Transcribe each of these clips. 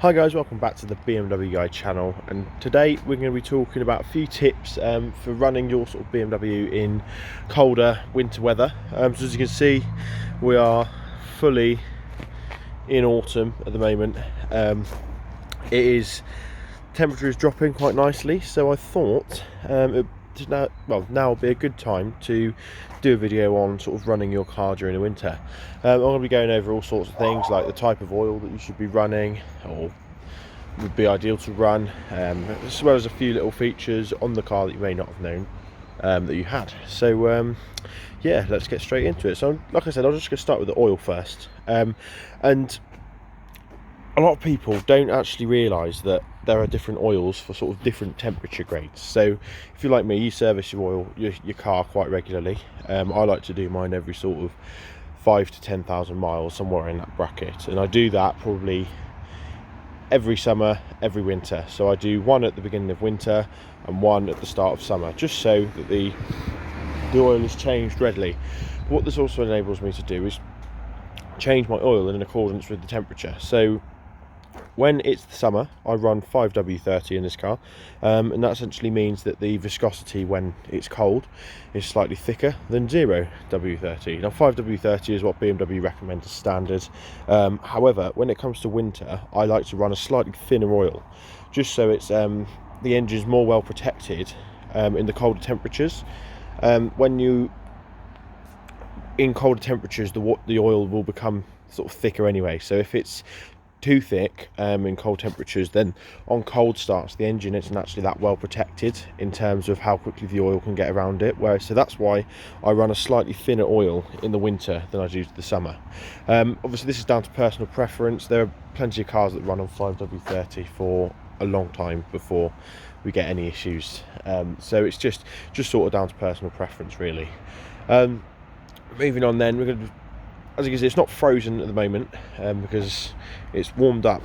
Hi guys, welcome back to the BMW Guy channel, and today we're going to be talking about a few tips for running your sort of BMW in colder winter weather. So as you can see, we are fully in autumn at the moment. Temperature is dropping quite nicely, so I thought now would be a good time to do a video on sort of running your car during the winter. I'm going to be going over all sorts of things like the type of oil that you should be running or would be ideal to run, as well as a few little features on the car that you may not have known that you had. So yeah, let's get straight into it. So like I said, I'm just going to start with the oil first, and a lot of people don't actually realise that there are different oils for sort of different temperature grades. So if you're like me, you service your car quite regularly. I like to do mine every sort of 5,000 to 10,000 miles, somewhere in that bracket, and I do that probably every summer, every winter. So I do one at the beginning of winter and one at the start of summer, just so that the oil is changed readily. But what this also enables me to do is change my oil in accordance with the temperature. So when it's the summer, I run 5W30 in this car, and that essentially means that the viscosity when it's cold is slightly thicker than 0W30. Now 5W30 is what BMW recommends as standard. However, when it comes to winter, I like to run a slightly thinner oil, just so it's the engine's more well protected in the colder temperatures. In colder temperatures, the oil will become sort of thicker anyway. So if it's too thick in cold temperatures, then on cold starts the engine isn't actually that well protected in terms of how quickly the oil can get around it. So that's why I run a slightly thinner oil in the winter than I do the summer. Obviously this is down to personal preference. There are plenty of cars that run on 5W30 for a long time before we get any issues. So it's just sort of down to personal preference really. Moving on then, we're going to, as you can see, it's not frozen at the moment because it's warmed up.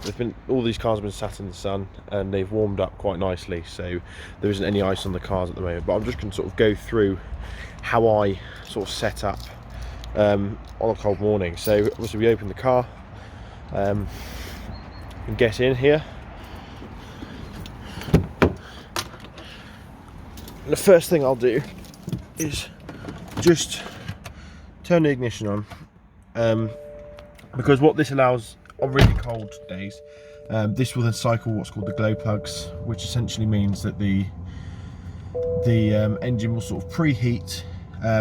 All these cars have been sat in the sun and they've warmed up quite nicely, so there isn't any ice on the cars at the moment. But I'm just going to sort of go through how I sort of set up on a cold morning. So obviously we open the car and get in here. And the first thing I'll do is just turn the ignition on. Because what this allows on really cold days, this will then cycle what's called the glow plugs, which essentially means that the engine will sort of preheat,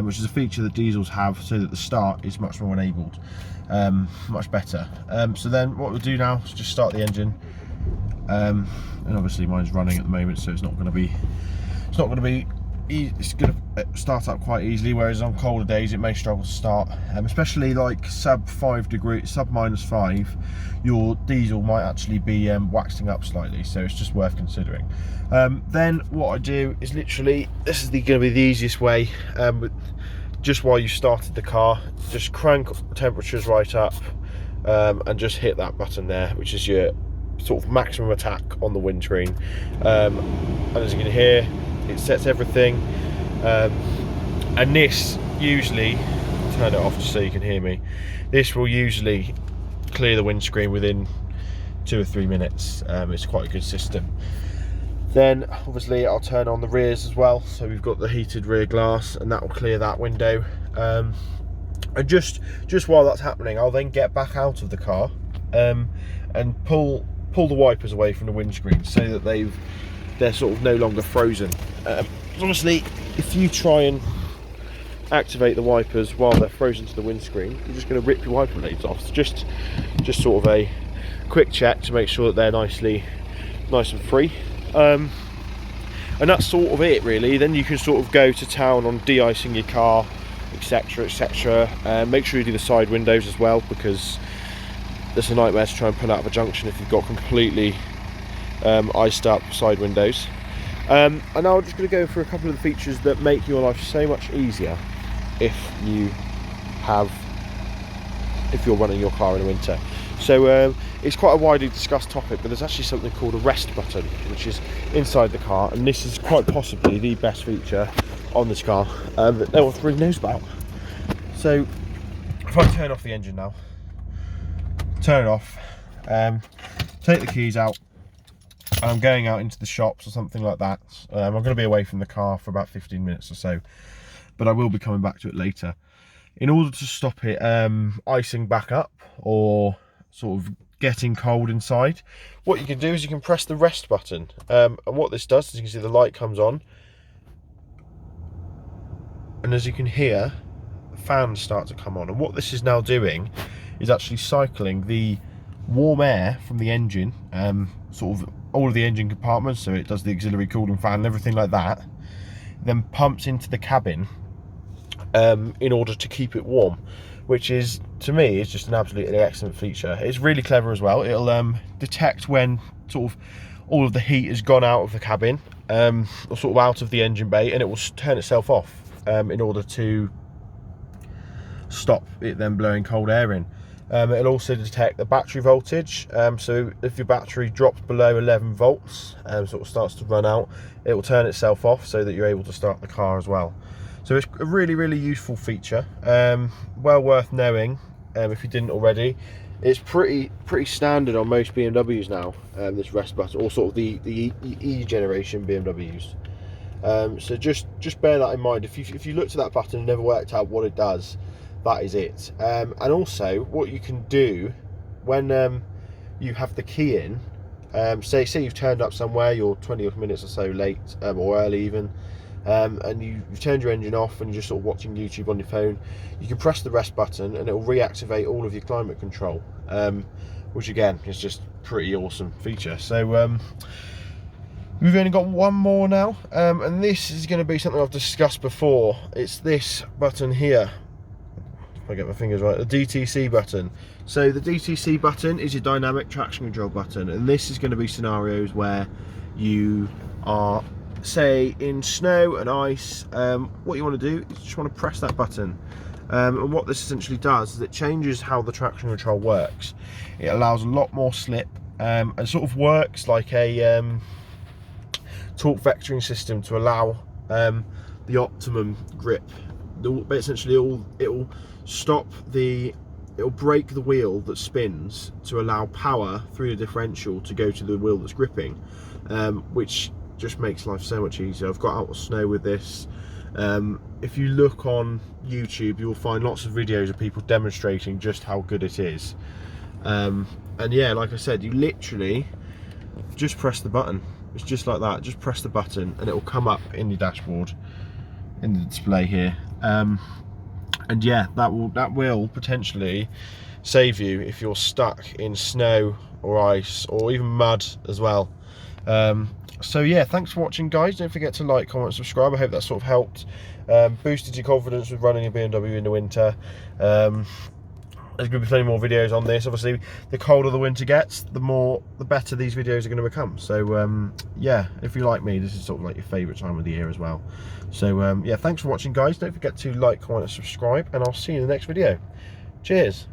which is a feature that diesels have, so that the start is much more enabled, much better. So then what we'll do now is just start the engine, and obviously mine's running at the moment, so it's going to start up quite easily, whereas on colder days it may struggle to start, especially like sub -5, your diesel might actually be waxing up slightly, so it's just worth considering. Then what I do is literally, this is going to be the easiest way, just while you started the car, just crank temperatures right up and just hit that button there, which is your sort of maximum attack on the windscreen, and as you can hear, it sets everything, and this usually, turn it off just so you can hear me, this will usually clear the windscreen within 2 or 3 minutes. It's quite a good system. Then obviously I'll turn on the rears as well, so we've got the heated rear glass and that will clear that window, and just while that's happening, I'll then get back out of the car and pull the wipers away from the windscreen so that they're sort of no longer frozen. Obviously, if you try and activate the wipers while they're frozen to the windscreen, you're just going to rip your wiper blades off. So just sort of a quick check to make sure that they're nice and free. And that's sort of it really. Then you can sort of go to town on de-icing your car, etc, etc. Make sure you do the side windows as well, because it's a nightmare to try and pull out of a junction if you've got completely iced up side windows. And now I'm just going to go through a couple of the features that make your life so much easier if you're running your car in the winter. So it's quite a widely discussed topic, but there's actually something called a rest button, which is inside the car, and this is quite possibly the best feature on this car that no one really knows about. So if I turn off the engine now, turn it off, take the keys out, and I'm going out into the shops or something like that. I'm going to be away from the car for about 15 minutes or so, but I will be coming back to it later. In order to stop it icing back up or sort of getting cold inside, what you can do is you can press the rest button, and what this does is you can see the light comes on, and as you can hear, the fans start to come on, and what this is now doing is actually cycling the warm air from the engine, sort of all of the engine compartments, so it does the auxiliary cooling fan and everything like that, then pumps into the cabin in order to keep it warm, which is, to me, is just an absolutely excellent feature. It's really clever as well. It'll detect when sort of all of the heat has gone out of the cabin, or sort of out of the engine bay, and it will turn itself off in order to stop it then blowing cold air in. It'll also detect the battery voltage, so if your battery drops below 11 volts, sort of starts to run out, it will turn itself off so that you're able to start the car as well. So it's a really useful feature, well worth knowing if you didn't already. It's pretty standard on most BMWs now, this rest button, or sort of the E generation BMWs. So just bear that in mind. If you looked at that button and never worked out what it does, that is it. And also, what you can do when you have the key in, say you've turned up somewhere, you're 20 minutes or so late, or early even, and you've turned your engine off and you're just sort of watching YouTube on your phone, you can press the rest button and it will reactivate all of your climate control, which again is just pretty awesome feature. So we've only got one more now, and this is going to be something I've discussed before. It's this button here, if I get my fingers right, the DTC button. So the DTC button is your dynamic traction control button, and this is going to be scenarios where you are, say, in snow and ice. What you want to do is just want to press that button, and what this essentially does is it changes how the traction control works. It allows a lot more slip, and sort of works like a torque vectoring system to allow the optimum grip. Essentially, it'll break the wheel that spins to allow power through the differential to go to the wheel that's gripping, which just makes life so much easier. I've got out of snow with this. If you look on YouTube, you'll find lots of videos of people demonstrating just how good it is. And yeah, like I said, you literally just press the button. It's just like that. Just press the button and it will come up in your dashboard, in the display here. And yeah, that will potentially save you if you're stuck in snow or ice or even mud as well. So yeah, thanks for watching, guys. Don't forget to like, comment, subscribe. I hope that sort of helped, boosted your confidence with running a BMW in the winter. There's going to be plenty more videos on this. Obviously, the colder the winter gets, the better these videos are going to become. So yeah, if you like me, this is sort of like your favourite time of the year as well. So yeah, thanks for watching, guys. Don't forget to like, comment, and subscribe, and I'll see you in the next video. Cheers.